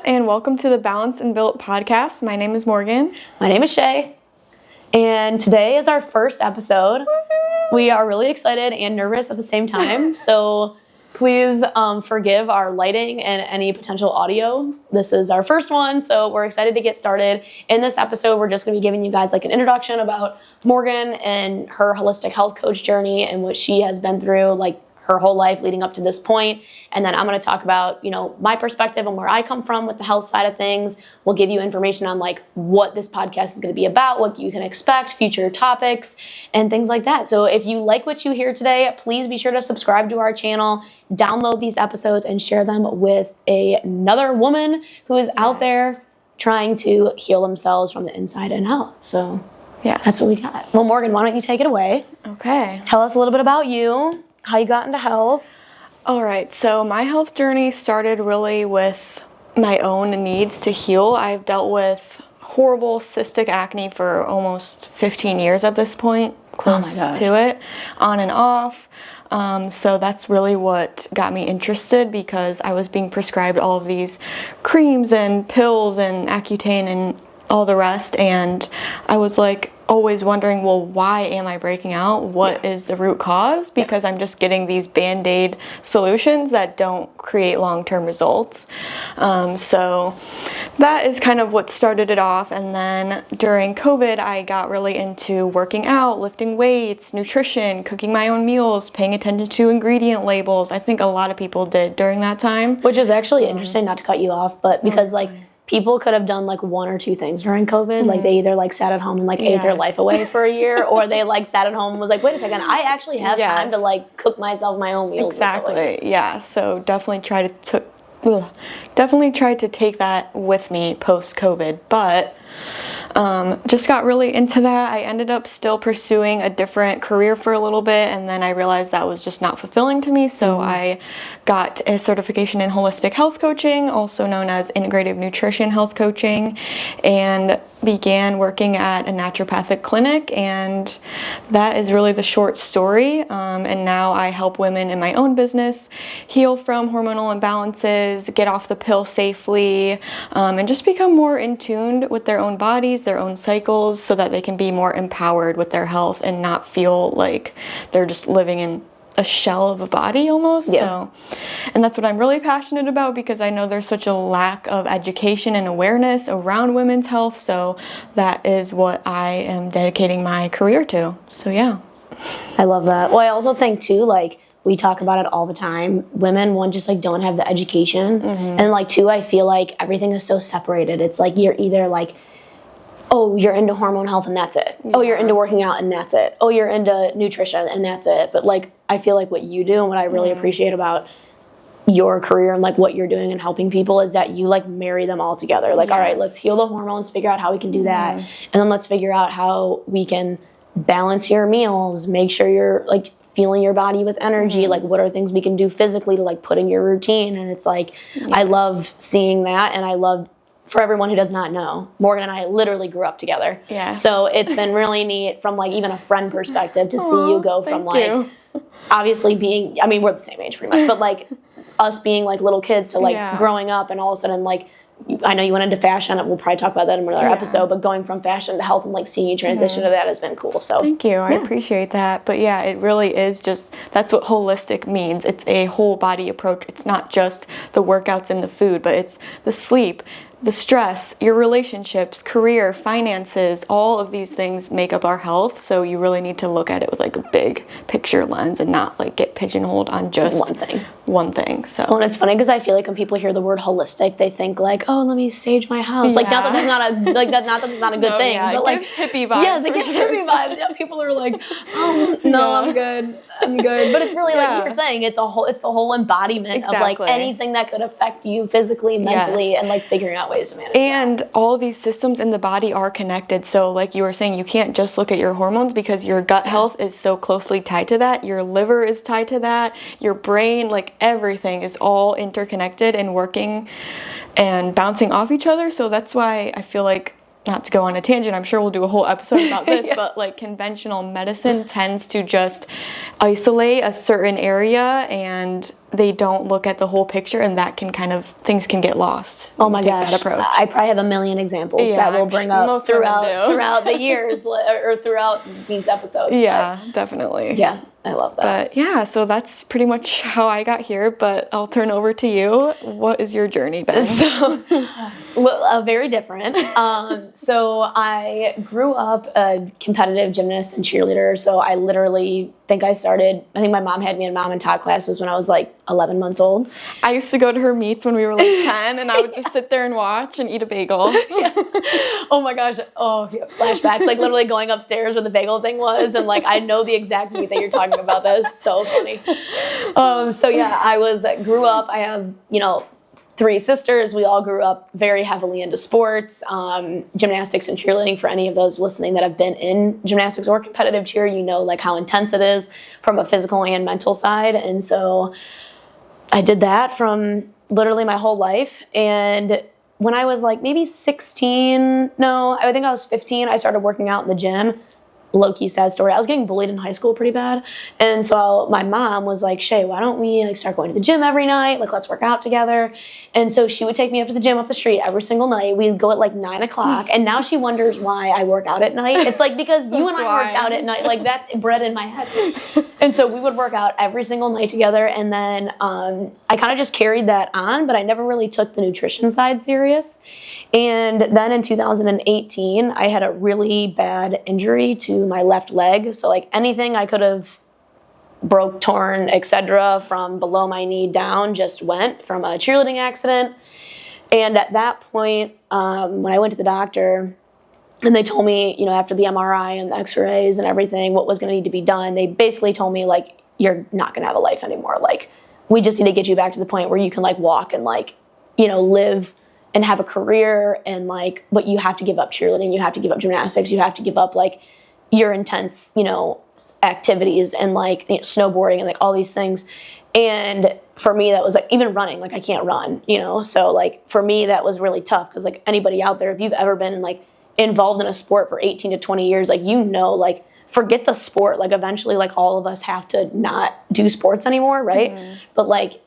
and welcome to the Balance and Built podcast. My name is Morgan. My name is Shae, and today is our first episode. We are really excited and nervous at the same time, so please forgive our lighting and any potential audio. This is our first one, so we're excited to get started. In this episode, we're just going to be giving you guys like an introduction about Morgan and her holistic health coach journey and what she has been through, like her whole life leading up to this point. And then I'm going to talk about, my perspective and where I come from with the health side of things. We'll give you information on like what this podcast is going to be about, what you can expect, future topics, and things like that. So if you like what you hear today, please be sure to subscribe to our channel, download these episodes, and share them with another woman who is out there trying to heal themselves from the inside and out. So that's what we got. Well, Morgan, why don't you take it away? Okay. Tell us a little bit about you, how you got into health. All right, so my health journey started really with my own needs to heal. I've dealt with horrible cystic acne for almost 15 years at this point, close to it, on and off. So that's really what got me interested, because I was being prescribed all of these creams and pills and Accutane and all the rest, and I was like always wondering, well, why am I breaking out? What is the root cause? Because I'm just getting these Band-Aid solutions that don't create long-term results. So that is kind of what started it off. And then during COVID, I got really into working out, lifting weights, nutrition, cooking my own meals, paying attention to ingredient labels. I think a lot of people did during that time. Which is actually interesting, not to cut you off, but because people could have done like one or two things during COVID. Like they either like sat at home and like ate their life away for a year, or they like sat at home and was like, wait a second, I actually have time to like cook myself my own meals. Exactly. Yeah. So definitely tried to take that with me post COVID, but just got really into that. I ended up still pursuing a different career for a little bit, and then I realized that was just not fulfilling to me. So I got a certification in holistic health coaching, also known as integrative nutrition health coaching, and began working at a naturopathic clinic. And that is really the short story. And now I help women in my own business heal from hormonal imbalances, get off the pill safely, and just become more in tune with their own bodies, their own cycles, so that they can be more empowered with their health and not feel like they're just living in a shell of a body almost. So, and that's what I'm really passionate about, because I know there's such a lack of education and awareness around women's health. So that is what I am dedicating my career to. So I love that. Well, I also think too, like, we talk about it all the time. Women, one, just like don't have the education. And like two, I feel like everything is so separated. It's like you're either like, oh, you're into hormone health and that's it. Oh, you're into working out and that's it. Oh, you're into nutrition and that's it. But like, I feel like what you do and what I really appreciate about your career and like what you're doing and helping people is that you like marry them all together. Like, all right, let's heal the hormones, figure out how we can do that. And then let's figure out how we can balance your meals, make sure you're like feeling your body with energy. Like, what are things we can do physically to like put in your routine? And it's like, I love seeing that. And I love, for everyone who does not know, Morgan and I literally grew up together. So it's been really neat from like even a friend perspective to see you go from like, obviously being, I mean, we're the same age pretty much, but like us being like little kids to like growing up and all of a sudden like, I know you went into fashion, and we'll probably talk about that in another episode, but going from fashion to health and like seeing you transition to that has been cool. So thank you. I appreciate that. But yeah, it really is just, that's what holistic means. It's a whole body approach. It's not just the workouts and the food, but it's the sleep, the stress, your relationships, career, finances, all of these things make up our health. So you really need to look at it with like a big picture lens and not like get pigeonholed on just one thing. So, well, and it's funny because I feel like when people hear the word holistic, they think like, oh, let me sage my house. Like, not that that's not a not that it's not a good thing, but like hippie vibes. Yes, it gives hippie vibes. Yeah, people are like, oh no, I'm good. But it's really like you're saying, it's the whole embodiment of like anything that could affect you physically, mentally, and like figuring out ways to manage and all of these systems in the body are connected. So like you were saying, you can't just look at your hormones, because your gut health is so closely tied to that. Your liver is tied to that. Your brain, like everything is all interconnected and working and bouncing off each other. So that's why I feel like, not to go on a tangent, I'm sure we'll do a whole episode about this, but like conventional medicine tends to just isolate a certain area and they don't look at the whole picture, and that can things can get lost. Oh my take gosh. that approach. I probably have a million examples that we'll bring up throughout the years or throughout these episodes. Yeah, definitely. Yeah, I love that. But yeah, so that's pretty much how I got here, but I'll turn over to you. What is your journey been? So, very different. So I grew up a competitive gymnast and cheerleader. So I literally think I think my mom had me in mom and tot classes when I was like 11 months old. I used to go to her meets when we were like 10, and I would just sit there and watch and eat a bagel. Yes. Oh my gosh. Oh, yeah. Flashbacks. Like literally going upstairs where the bagel thing was, and like I know the exact meet that you're talking about. That is so funny. So yeah, I grew up. I have 3 sisters. We all grew up very heavily into sports, gymnastics and cheerleading. For any of those listening that have been in gymnastics or competitive cheer, like how intense it is from a physical and mental side. And so I did that from literally my whole life. And when I was like maybe 16, no, I think I was 15, I started working out in the gym. Low-key sad story. I was getting bullied in high school pretty bad. And so my mom was like, Shae, why don't we like start going to the gym every night? Like, let's work out together. And so she would take me up to the gym up the street every single night. We'd go at like 9 o'clock. And now she wonders why I work out at night. It's like, because you and I worked out at night. Like, that's bred in my head. And so we would work out every single night together. And then I kind of just carried that on, but I never really took the nutrition side serious. And then in 2018, I had a really bad injury to my left leg. So like anything I could have broke, torn, etc. from below my knee down just went from a cheerleading accident. And at that point, when I went to the doctor and they told me, after the MRI and the x-rays and everything, what was going to need to be done, they basically told me like, you're not going to have a life anymore. Like, we just need to get you back to the point where you can like walk and like, live and have a career, and like, but you have to give up cheerleading, you have to give up gymnastics, you have to give up like your intense, activities and like snowboarding and like all these things. And for me, that was like, even running, like I can't run, so like for me that was really tough, because like anybody out there, if you've ever been like involved in a sport for 18 to 20 years, like like forget the sport, like eventually like all of us have to not do sports anymore, right? Mm-hmm. But like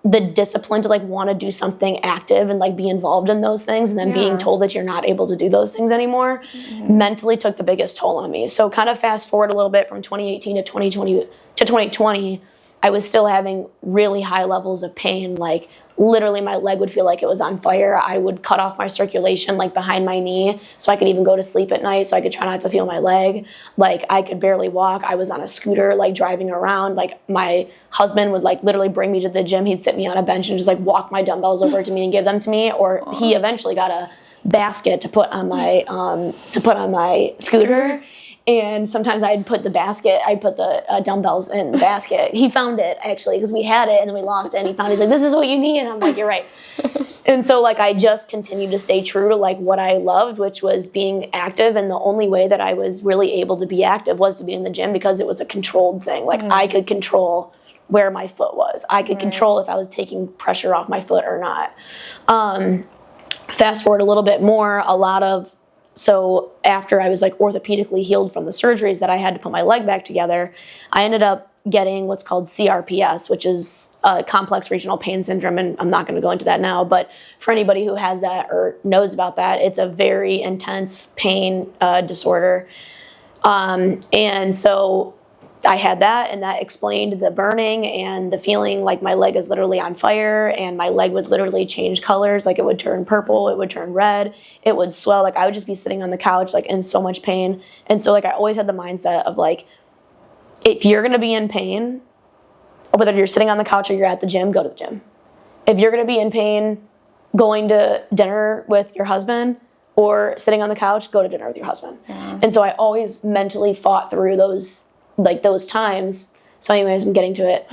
the discipline to like want to do something active and like be involved in those things, and then being told that you're not able to do those things anymore, mentally took the biggest toll on me. So kind of fast forward a little bit from 2018 to 2020, I was still having really high levels of pain. Like literally my leg would feel like it was on fire. I would cut off my circulation like behind my knee so I could even go to sleep at night, so I could try not to feel my leg. Like I could barely walk. I was on a scooter like driving around. Like my husband would like literally bring me to the gym. He'd sit me on a bench and just like walk my dumbbells over to me and give them to me. Or he eventually got a basket to put on my scooter. And sometimes I'd put the dumbbells in the basket. He found it actually, because we had it and then we lost it, and he found it. He's like, this is what you need. And I'm like, you're right. And so like I just continued to stay true to like what I loved, which was being active. And the only way that I was really able to be active was to be in the gym, because it was a controlled thing. Like I could control where my foot was. I could control if I was taking pressure off my foot or not. Fast forward a little bit more, so after I was like orthopedically healed from the surgeries that I had to put my leg back together, I ended up getting what's called CRPS, which is a complex regional pain syndrome. And I'm not going to go into that now, but for anybody who has that or knows about that, it's a very intense pain disorder. And so I had that, and that explained the burning and the feeling like my leg is literally on fire, and my leg would literally change colors. Like it would turn purple, it would turn red, it would swell. Like I would just be sitting on the couch like in so much pain. And so like I always had the mindset of like, if you're going to be in pain, whether you're sitting on the couch or you're at the gym, go to the gym. If you're going to be in pain going to dinner with your husband or sitting on the couch, go to dinner with your husband. Yeah. And so I always mentally fought through those times. So anyways, I'm getting to it.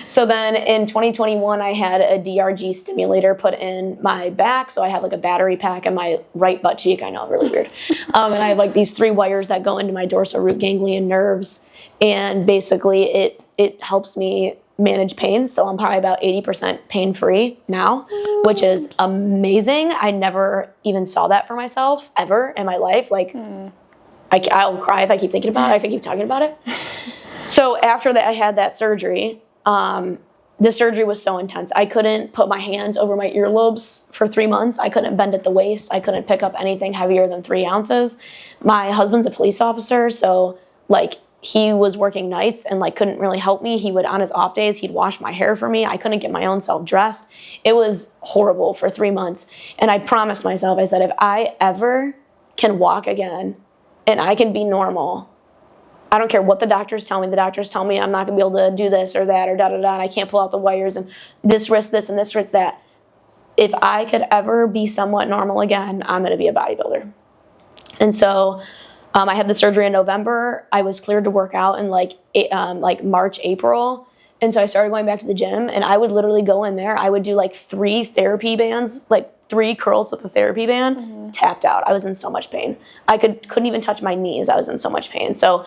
So then in 2021, I had a DRG stimulator put in my back. So I have like a battery pack in my right butt cheek. I know, really weird. And I have like these 3 wires that go into my dorsal root ganglion nerves. And basically it helps me manage pain. So I'm probably about 80% pain free now, which is amazing. I never even saw that for myself ever in my life. Like, I'll cry if I keep thinking about it, if I keep talking about it. So after that, I had that surgery. the surgery was so intense. I couldn't put my hands over my earlobes for 3 months. I couldn't bend at the waist. I couldn't pick up anything heavier than 3 ounces. My husband's a police officer, so like he was working nights and like couldn't really help me. He would, on his off days, he'd wash my hair for me. I couldn't get my own self dressed. It was horrible for 3 months. And I promised myself, I said, if I ever can walk again and I can be normal, I don't care what the doctors tell me. The doctors tell me I'm not gonna be able to do this or that or da-da-da, and I can't pull out the wires and this wrist this and this wrist that. If I could ever be somewhat normal again, I'm gonna be a bodybuilder. And so I had the surgery in November. I was cleared to work out in like March, April. And so I started going back to the gym, and I would literally go in there. I would do like 3 therapy bands, like 3 curls with a therapy band, tapped out. I was in so much pain. I couldn't even touch my knees. I was in so much pain. So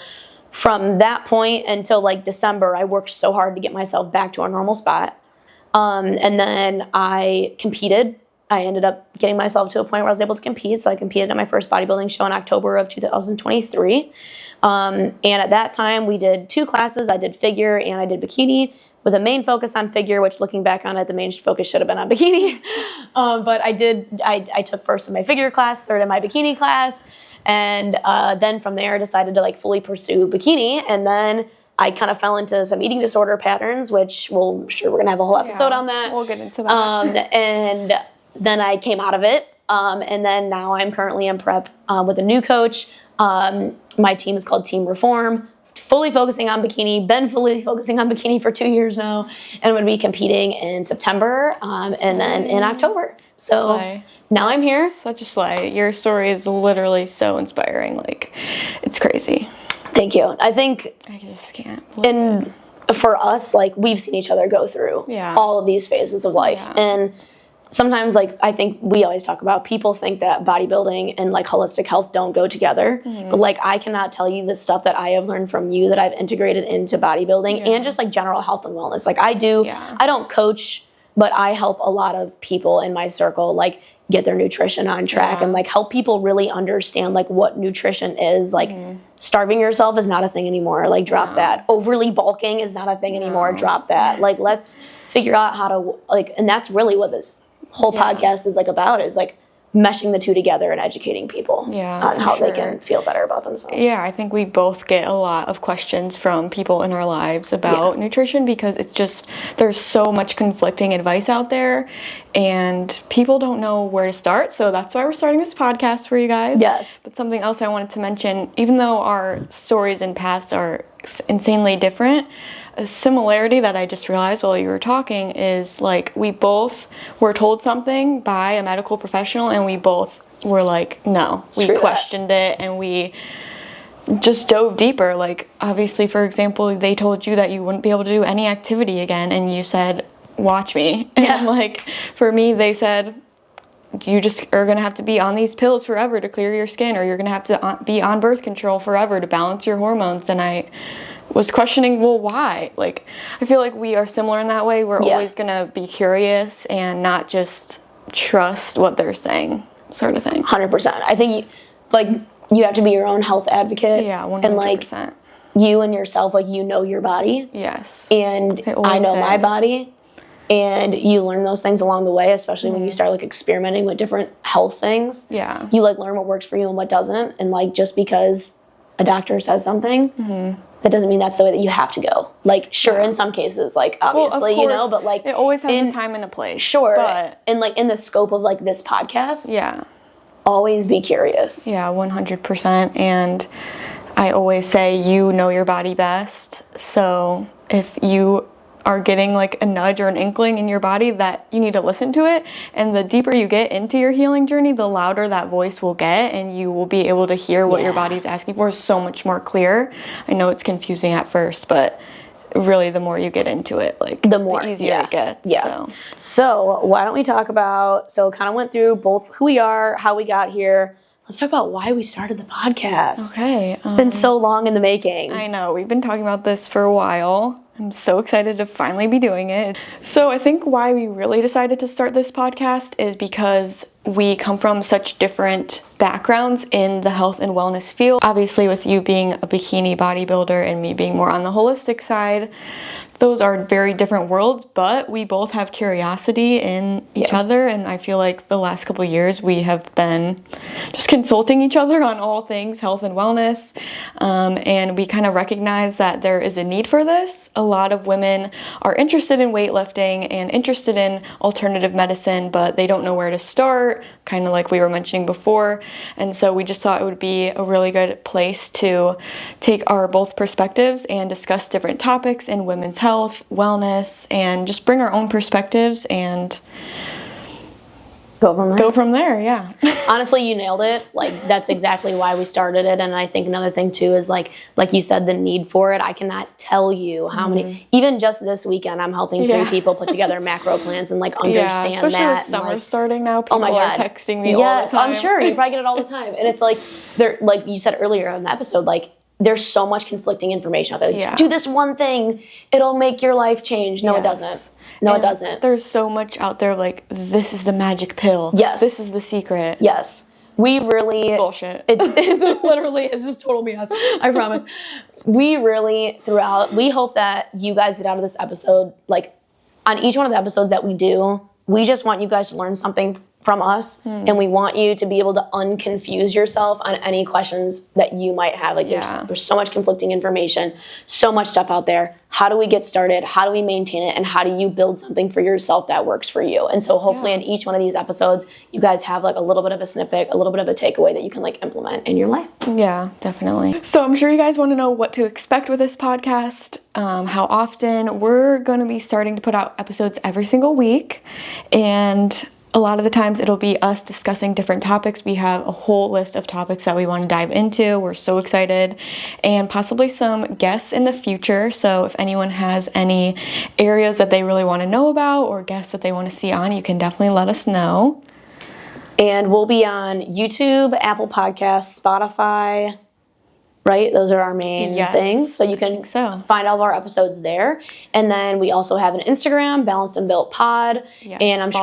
from that point until like December, I worked so hard to get myself back to a normal spot. And then I competed. I ended up getting myself to a point where I was able to compete. So I competed at my first bodybuilding show in October of 2023. And at that time, we did 2 classes. I did figure and I did bikini with a main focus on figure, which looking back on it, the main focus should have been on bikini. But I took first in my figure class, third in my bikini class. And then from there, I decided to like fully pursue bikini. And then I kind of fell into some eating disorder patterns, which I'm sure we're going to have a whole episode on that. We'll get into that. And then I came out of it. And then now I'm currently in prep with a new coach. My team is called Team Reform, fully focusing on bikini, been fully focusing on bikini for 2 years now. And I'm going to be competing in September and then in October. So now I'm here. Such a slay. Your story is literally so inspiring. Like, it's crazy. Thank you. I think I just can't. And for us, like, we've seen each other go through all of these phases of life. Yeah. And sometimes, like, I think we always talk about, people think that bodybuilding and like holistic health don't go together. But like, I cannot tell you the stuff that I have learned from you that I've integrated into bodybuilding and just like general health and wellness. Like I don't coach, but I help a lot of people in my circle, like, get their nutrition on track and like help people really understand like what nutrition is. Like starving yourself is not a thing anymore. Like drop that. Overly bulking is not a thing anymore. Drop that. Like, let's figure out how to like, and that's really what this whole podcast is like about, is like meshing the two together and educating people on how they can feel better about themselves. Yeah, I think we both get a lot of questions from people in our lives about nutrition, because it's just, there's so much conflicting advice out there and people don't know where to start. So that's why we're starting this podcast for you guys. Yes. But something else I wanted to mention, even though our stories and paths are insanely different, a similarity that I just realized while you were talking is like, we both were told something by a medical professional and we both were like, no. We questioned it and we just dove deeper. Like, obviously, for example, they told you that you wouldn't be able to do any activity again and you said, watch me. And like, for me, they said, you just are going to have to be on these pills forever to clear your skin, or you're going to have to be on birth control forever to balance your hormones. And I was questioning, well, why? Like, I feel like we are similar in that way. We're always going to be curious and not just trust what they're saying, sort of thing. 100%. I think, you have to be your own health advocate. Yeah, 100%. And, like, you and yourself, like, you know your body. Yes. And I know my body. And you learn those things along the way, especially when you start, like, experimenting with different health things. Yeah. You, like, learn what works for you and what doesn't. And, like, just because a doctor says something, that doesn't mean that's the way that you have to go. Like, sure, in some cases, like, obviously, well, of course, but, like, it always has a time and a place. Sure. But, and, like, in the scope of, like, this podcast, always be curious. Yeah, 100%. And I always say, you know your body best. So if you are getting like a nudge or an inkling in your body, that you need to listen to it. And the deeper you get into your healing journey, the louder that voice will get, and you will be able to hear what your body's asking for so much more clear. I know it's confusing at first, but really the more you get into it, like the easier it gets. So why don't we talk about, kind of went through both who we are, how we got here. Let's talk about why we started the podcast. Okay. It's been so long in the making. I know. We've been talking about this for a while. I'm so excited to finally be doing it. So I think why we really decided to start this podcast is because we come from such different backgrounds in the health and wellness field. Obviously, with you being a bikini bodybuilder and me being more on the holistic side, those are very different worlds, but we both have curiosity in each other, and I feel like the last couple of years we have been just consulting each other on all things health and wellness, and we kind of recognize that there is a need for this. A lot of women are interested in weightlifting and interested in alternative medicine, but they don't know where to start, kind of like we were mentioning before, and so we just thought it would be a really good place to take our both perspectives and discuss different topics in women's health, wellness, and just bring our own perspectives and go from there. Yeah. Honestly, you nailed it. Like, that's exactly why we started it. And I think another thing too is like you said, the need for it. I cannot tell you how many, even just this weekend, I'm helping 3 people put together macro plans and like understand especially that. With summer like, starting now, people are texting me all the time. I'm sure you probably get it all the time. And it's like, like you said earlier in the episode, like, there's so much conflicting information out there. Like, do this one thing, it'll make your life change. No, it doesn't. No, it doesn't. There's so much out there like, this is the magic pill. Yes. This is the secret. Yes. We really... It's bullshit. It literally is just total BS. I promise. We really, throughout, we hope that you guys get out of this episode, like, on each one of the episodes that we do, we just want you guys to learn something from us, and we want you to be able to unconfuse yourself on any questions that you might have. Like, there's so much conflicting information, so much stuff out there. How do we get started? How do we maintain it? And how do you build something for yourself that works for you? And so hopefully in each one of these episodes, you guys have like a little bit of a snippet, a little bit of a takeaway that you can like implement in your life. Yeah, definitely. So I'm sure you guys want to know what to expect with this podcast, how often. We're going to be starting to put out episodes every single week, and a lot of the times it'll be us discussing different topics. We have a whole list of topics that we want to dive into. We're so excited, and possibly some guests in the future. So if anyone has any areas that they really want to know about or guests that they want to see on, you can definitely let us know. And we'll be on YouTube, Apple Podcasts, Spotify, right? Those are our main things. So you can find all of our episodes there. And then we also have an Instagram, Balanced and Built Pod. Yes, and I'm sure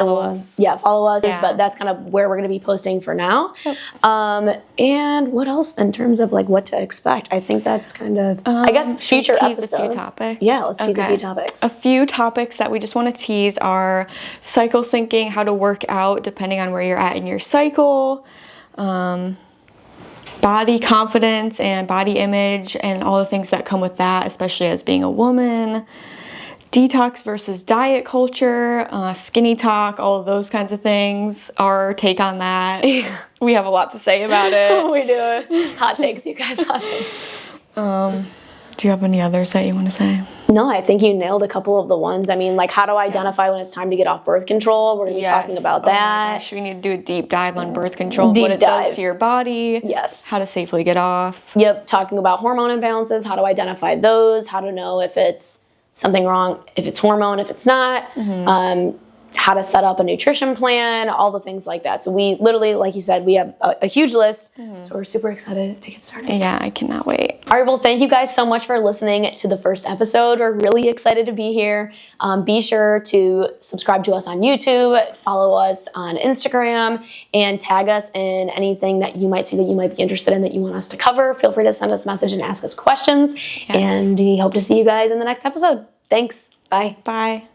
follow us. But that's kind of where we're going to be posting for now. Yep. And what else in terms of like what to expect? I think that's kind of, I guess, future episodes. A few topics. Yeah, let's tease a few topics. A few topics that we just want to tease are cycle syncing, how to work out depending on where you're at in your cycle, body confidence and body image and all the things that come with that, especially as being a woman, detox versus diet culture, skinny talk, all of those kinds of things, our take on that. We have a lot to say about it. We do. Hot takes, you guys, hot takes. Do you have any others that you want to say? No, I think you nailed a couple of the ones. I mean, like how to identify when it's time to get off birth control. We're going to be talking about that. My gosh, we need to do a deep dive on birth control, what it does to your body. Yes. How to safely get off. Yep, talking about hormone imbalances, how to identify those, how to know if it's something wrong, if it's hormone, if it's not. How to set up a nutrition plan, all the things like that. So we literally, like you said, we have a huge list. So we're super excited to get started. Yeah, I cannot wait. All right, well, thank you guys so much for listening to the first episode. We're really excited to be here. Be sure to subscribe to us on YouTube, follow us on Instagram, and tag us in anything that you might see that you might be interested in that you want us to cover. Feel free to send us a message and ask us questions. And we hope to see you guys in the next episode. Thanks. Bye. Bye.